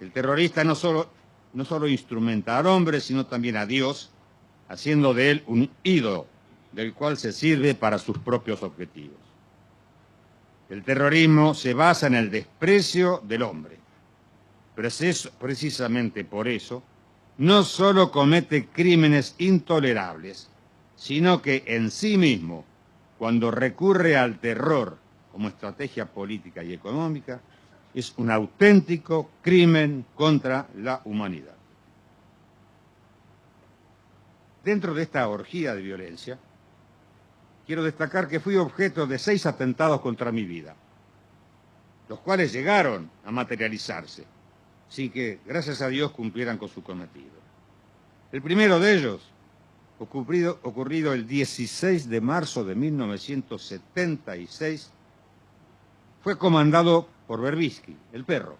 El terrorista no solo instrumenta al hombre, sino también a Dios, haciendo de él un ídolo, del cual se sirve para sus propios objetivos. El terrorismo se basa en el desprecio del hombre. Pero es precisamente por eso, no solo comete crímenes intolerables, sino que en sí mismo, cuando recurre al terror como estrategia política y económica, es un auténtico crimen contra la humanidad. Dentro de esta orgía de violencia, quiero destacar que fui objeto de 6 atentados contra mi vida, los cuales llegaron a materializarse, sin que, gracias a Dios, cumplieran con su cometido. El primero de ellos, ocurrido el 16 de marzo de 1976, fue comandado por Berbisky, el perro,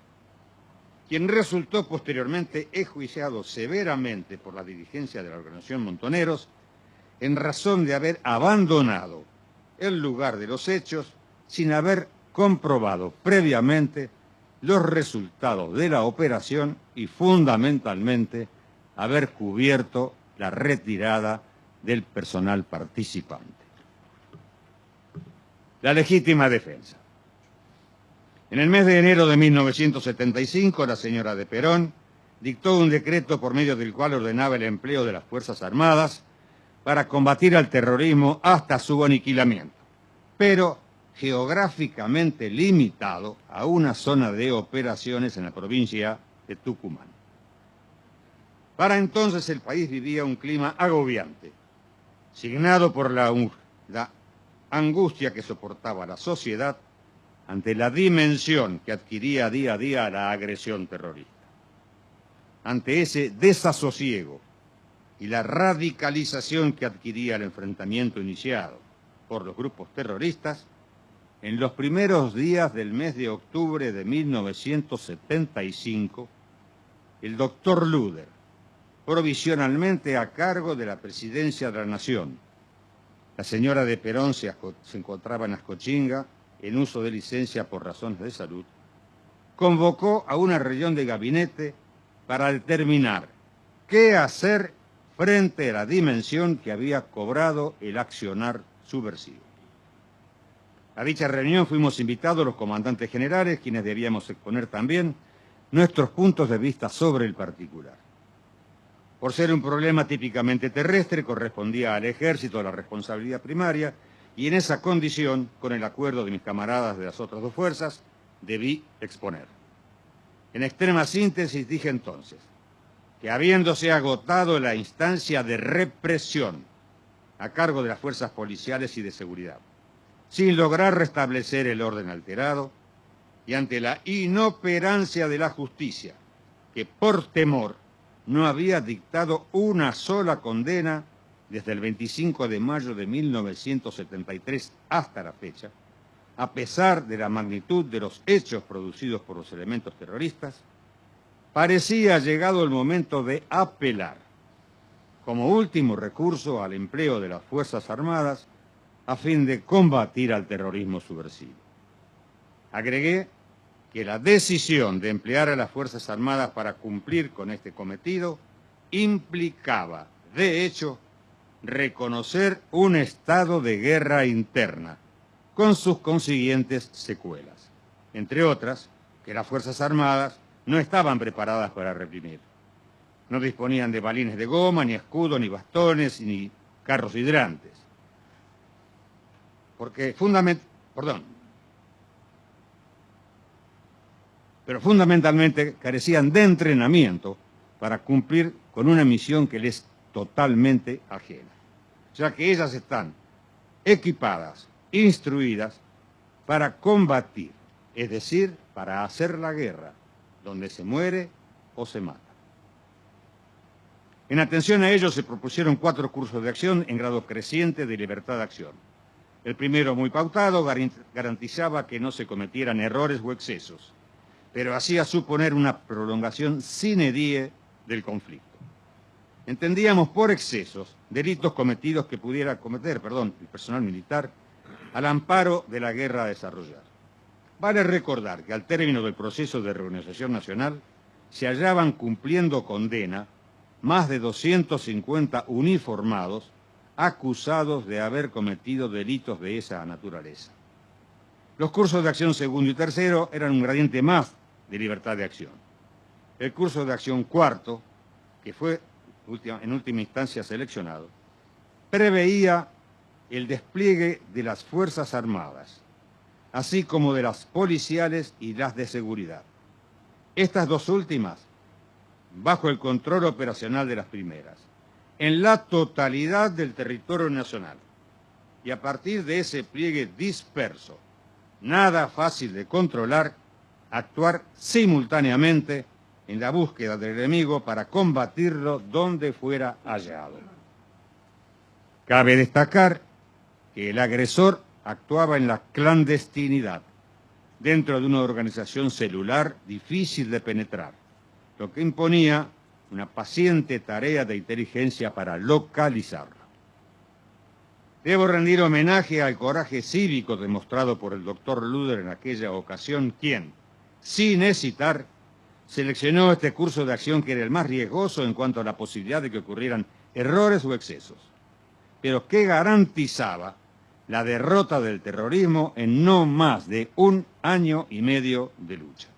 quien resultó posteriormente enjuiciado severamente por la dirigencia de la organización Montoneros en razón de haber abandonado el lugar de los hechos sin haber comprobado previamente los resultados de la operación y fundamentalmente haber cubierto la retirada del personal participante. La legítima defensa. En el mes de enero de 1975, la señora de Perón dictó un decreto por medio del cual ordenaba el empleo de las Fuerzas Armadas para combatir al terrorismo hasta su aniquilamiento, pero geográficamente limitado a una zona de operaciones en la provincia de Tucumán. Para entonces el país vivía un clima agobiante, signado por la angustia que soportaba la sociedad ante la dimensión que adquiría día a día la agresión terrorista. Ante ese desasosiego y la radicalización que adquiría el enfrentamiento iniciado por los grupos terroristas, en los primeros días del mes de octubre de 1975, el doctor Luder, provisionalmente a cargo de la presidencia de la Nación, la señora de Perón se encontraba en Ascochinga, en uso de licencia por razones de salud, convocó a una reunión de gabinete para determinar qué hacer frente a la dimensión que había cobrado el accionar subversivo. A dicha reunión fuimos invitados los comandantes generales, quienes debíamos exponer también nuestros puntos de vista sobre el particular. Por ser un problema típicamente terrestre, correspondía al ejército la responsabilidad primaria, y en esa condición, con el acuerdo de mis camaradas de las otras 2 fuerzas, debí exponer. En extrema síntesis dije entonces que habiéndose agotado la instancia de represión a cargo de las fuerzas policiales y de seguridad, sin lograr restablecer el orden alterado, y ante la inoperancia de la justicia, que por temor no había dictado una sola condena desde el 25 de mayo de 1973 hasta la fecha, a pesar de la magnitud de los hechos producidos por los elementos terroristas, parecía llegado el momento de apelar, como último recurso, al empleo de las Fuerzas Armadas a fin de combatir al terrorismo subversivo. Agregué que la decisión de emplear a las Fuerzas Armadas para cumplir con este cometido implicaba, de hecho, reconocer un estado de guerra interna, con sus consiguientes secuelas. Entre otras, que las Fuerzas Armadas no estaban preparadas para reprimir. No disponían de balines de goma, ni escudos, ni bastones, ni carros hidrantes. Pero fundamentalmente carecían de entrenamiento para cumplir con una misión que les es totalmente ajena, ya que ellas están equipadas, instruidas para combatir, es decir, para hacer la guerra, donde se muere o se mata. En atención a ello se propusieron 4 cursos de acción en grado creciente de libertad de acción. El primero, muy pautado, garantizaba que no se cometieran errores o excesos, pero hacía suponer una prolongación sine die del conflicto. Entendíamos por excesos delitos cometidos que pudiera cometer, el personal militar al amparo de la guerra a desarrollar. Vale recordar que al término del proceso de reorganización nacional, se hallaban cumpliendo condena más de 250 uniformados acusados de haber cometido delitos de esa naturaleza. Los cursos de acción segundo y tercero eran un gradiente más de libertad de acción. El curso de acción cuarto, que fue en última instancia seleccionado, preveía el despliegue de las Fuerzas Armadas, así como de las policiales y las de seguridad. Estas dos últimas, bajo el control operacional de las primeras, en la totalidad del territorio nacional. Y a partir de ese pliegue disperso, nada fácil de controlar, actuar simultáneamente en la búsqueda del enemigo para combatirlo donde fuera hallado. Cabe destacar que el agresor actuaba en la clandestinidad, dentro de una organización celular difícil de penetrar, lo que imponía una paciente tarea de inteligencia para localizarlo. Debo rendir homenaje al coraje cívico demostrado por el doctor Luder en aquella ocasión, quien, sin hesitar, seleccionó este curso de acción que era el más riesgoso en cuanto a la posibilidad de que ocurrieran errores o excesos, pero que garantizaba la derrota del terrorismo en no más de 1 año y medio de lucha.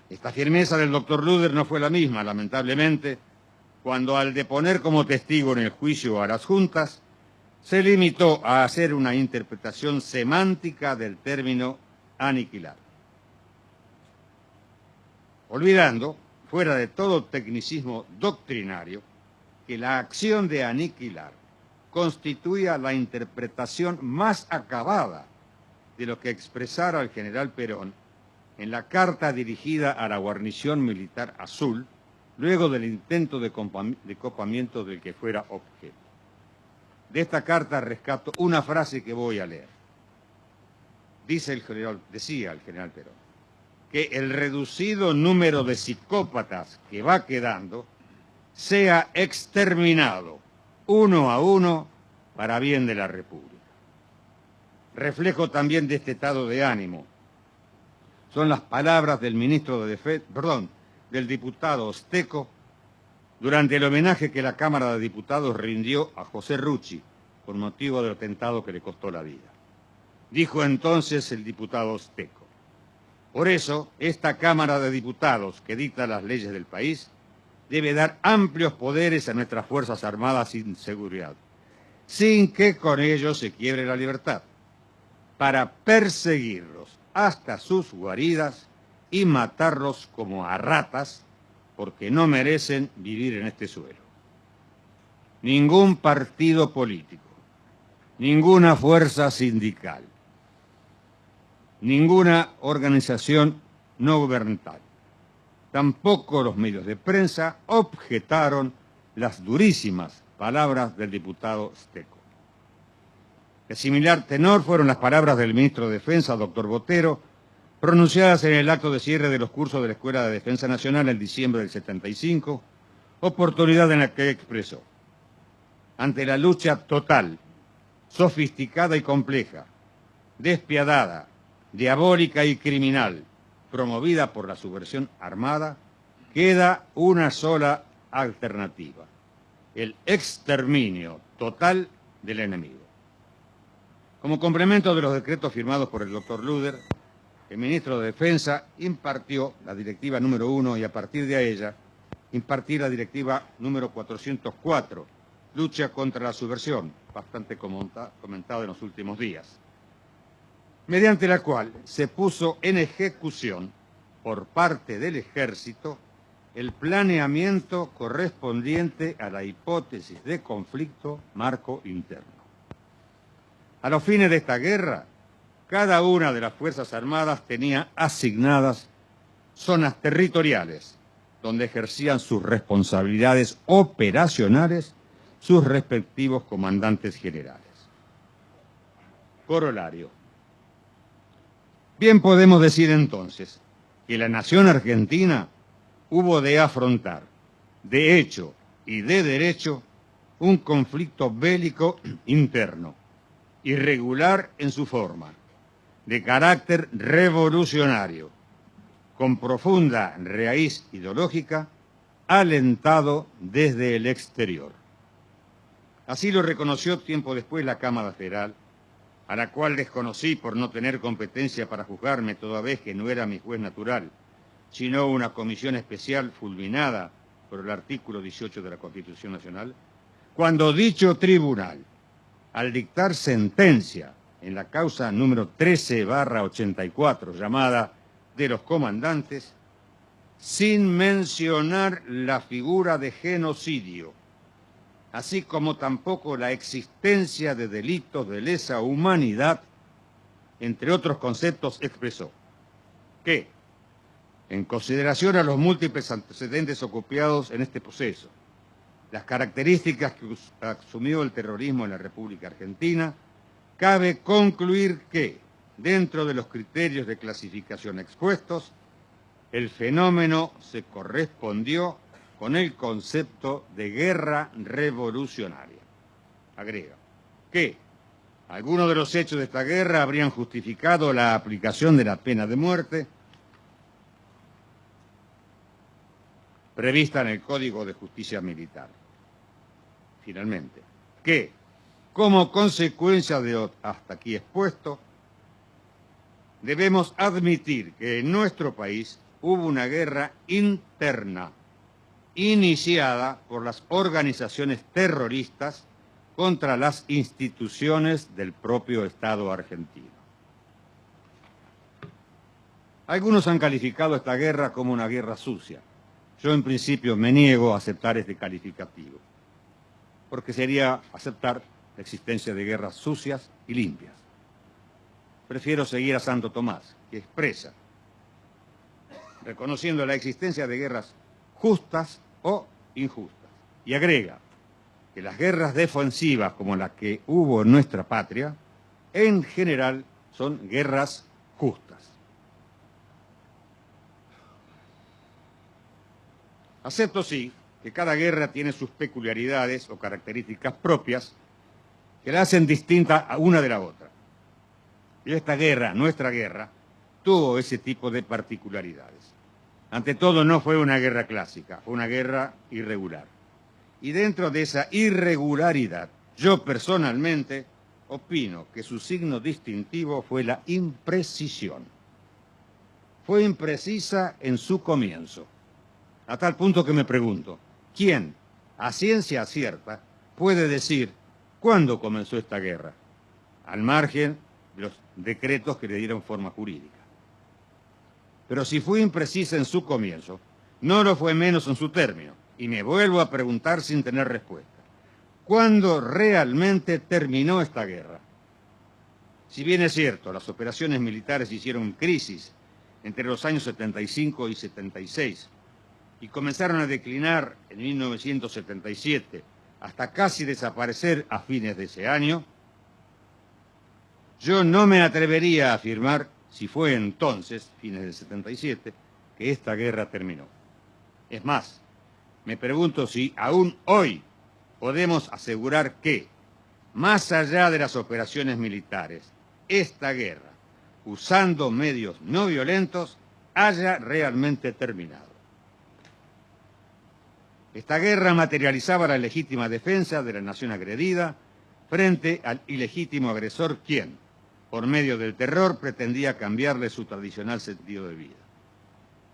Esta firmeza del doctor Luder no fue la misma, lamentablemente, cuando al deponer como testigo en el juicio a las juntas, se limitó a hacer una interpretación semántica del término aniquilar, olvidando, fuera de todo tecnicismo doctrinario, que la acción de aniquilar constituía la interpretación más acabada de lo que expresara el general Perón en la carta dirigida a la guarnición militar azul, luego del intento de copamiento del que fuera objeto. De esta carta rescato una frase que voy a leer. Decía el general Perón, que el reducido número de psicópatas que va quedando sea exterminado uno a uno para bien de la República. Reflejo también de este estado de ánimo son las palabras del del diputado Osteco durante el homenaje que la Cámara de Diputados rindió a José Rucci por motivo del atentado que le costó la vida. Dijo entonces el diputado Osteco: por eso, esta Cámara de Diputados que dicta las leyes del país debe dar amplios poderes a nuestras Fuerzas Armadas y seguridad, sin que con ello se quiebre la libertad, para perseguirlos hasta sus guaridas y matarlos como a ratas, porque no merecen vivir en este suelo. Ningún partido político, ninguna fuerza sindical, ninguna organización no gubernamental, tampoco los medios de prensa objetaron las durísimas palabras del diputado Osteco. De similar tenor fueron las palabras del ministro de Defensa, doctor Botero, pronunciadas en el acto de cierre de los cursos de la Escuela de Defensa Nacional en diciembre del 75, oportunidad en la que expresó: ante la lucha total, sofisticada y compleja, despiadada, diabólica y criminal, promovida por la subversión armada, queda una sola alternativa: el exterminio total del enemigo. Como complemento de los decretos firmados por el doctor Luder, el ministro de Defensa impartió la directiva número 1 y a partir de ella impartir la directiva número 404, lucha contra la subversión, bastante comentada en los últimos días, mediante la cual se puso en ejecución por parte del Ejército el planeamiento correspondiente a la hipótesis de conflicto marco interno. A los fines de esta guerra, cada una de las Fuerzas Armadas tenía asignadas zonas territoriales donde ejercían sus responsabilidades operacionales sus respectivos comandantes generales. Corolario. Bien podemos decir entonces que la nación argentina hubo de afrontar, de hecho y de derecho, un conflicto bélico interno, irregular en su forma, de carácter revolucionario, con profunda raíz ideológica, alentado desde el exterior. Así lo reconoció tiempo después la Cámara Federal, a la cual desconocí por no tener competencia para juzgarme toda vez que no era mi juez natural, sino una comisión especial fulminada por el artículo 18 de la Constitución Nacional, cuando dicho tribunal, al dictar sentencia en la causa número 13/84, llamada de los comandantes, sin mencionar la figura de genocidio, así como tampoco la existencia de delitos de lesa humanidad, entre otros conceptos, expresó que, en consideración a los múltiples antecedentes ocupados en este proceso, las características que asumió el terrorismo en la República Argentina, cabe concluir que, dentro de los criterios de clasificación expuestos, el fenómeno se correspondió con el concepto de guerra revolucionaria. Agrega que algunos de los hechos de esta guerra habrían justificado la aplicación de la pena de muerte prevista en el Código de Justicia Militar. Finalmente, que, como consecuencia de lo hasta aquí expuesto, debemos admitir que en nuestro país hubo una guerra interna iniciada por las organizaciones terroristas contra las instituciones del propio Estado argentino. Algunos han calificado esta guerra como una guerra sucia. Yo en principio me niego a aceptar este calificativo, porque sería aceptar la existencia de guerras sucias y limpias. Prefiero seguir a Santo Tomás, que expresa, reconociendo la existencia de guerras justas o injustas, y agrega que las guerras defensivas como la que hubo en nuestra patria, en general son guerras justas. Acepto, sí, que cada guerra tiene sus peculiaridades o características propias que la hacen distinta a una de la otra. Y esta guerra, nuestra guerra, tuvo ese tipo de particularidades. Ante todo, no fue una guerra clásica, fue una guerra irregular. Y dentro de esa irregularidad, yo personalmente opino que su signo distintivo fue la imprecisión. Fue imprecisa en su comienzo, a tal punto que me pregunto, ¿quién, a ciencia cierta, puede decir cuándo comenzó esta guerra? Al margen de los decretos que le dieron forma jurídica. Pero si fue imprecisa en su comienzo, no lo fue menos en su término. Y me vuelvo a preguntar sin tener respuesta. ¿Cuándo realmente terminó esta guerra? Si bien es cierto, las operaciones militares hicieron crisis entre los años 75 y 76 y comenzaron a declinar en 1977 hasta casi desaparecer a fines de ese año, yo no me atrevería a afirmar, si fue entonces, fines del 77, que esta guerra terminó. Es más, me pregunto si aún hoy podemos asegurar que, más allá de las operaciones militares, esta guerra, usando medios no violentos, haya realmente terminado. Esta guerra materializaba la legítima defensa de la nación agredida frente al ilegítimo agresor, quien, por medio del terror, pretendía cambiarle su tradicional sentido de vida.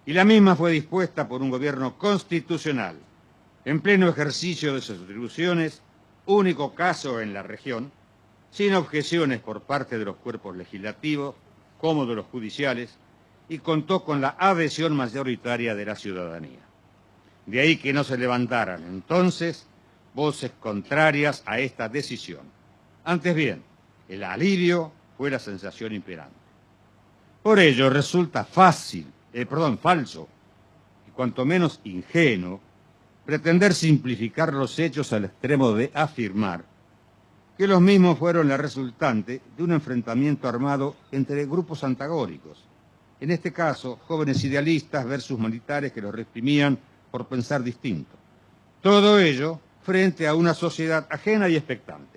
Y la misma fue dispuesta por un gobierno constitucional, en pleno ejercicio de sus atribuciones, único caso en la región, sin objeciones por parte de los cuerpos legislativos como de los judiciales, y contó con la adhesión mayoritaria de la ciudadanía. De ahí que no se levantaran entonces voces contrarias a esta decisión. Antes bien, el alivio fue la sensación imperante. Por ello resulta falso, y cuanto menos ingenuo, pretender simplificar los hechos al extremo de afirmar que los mismos fueron la resultante de un enfrentamiento armado entre grupos antagónicos, en este caso jóvenes idealistas versus militares que los reprimían por pensar distinto. Todo ello frente a una sociedad ajena y expectante.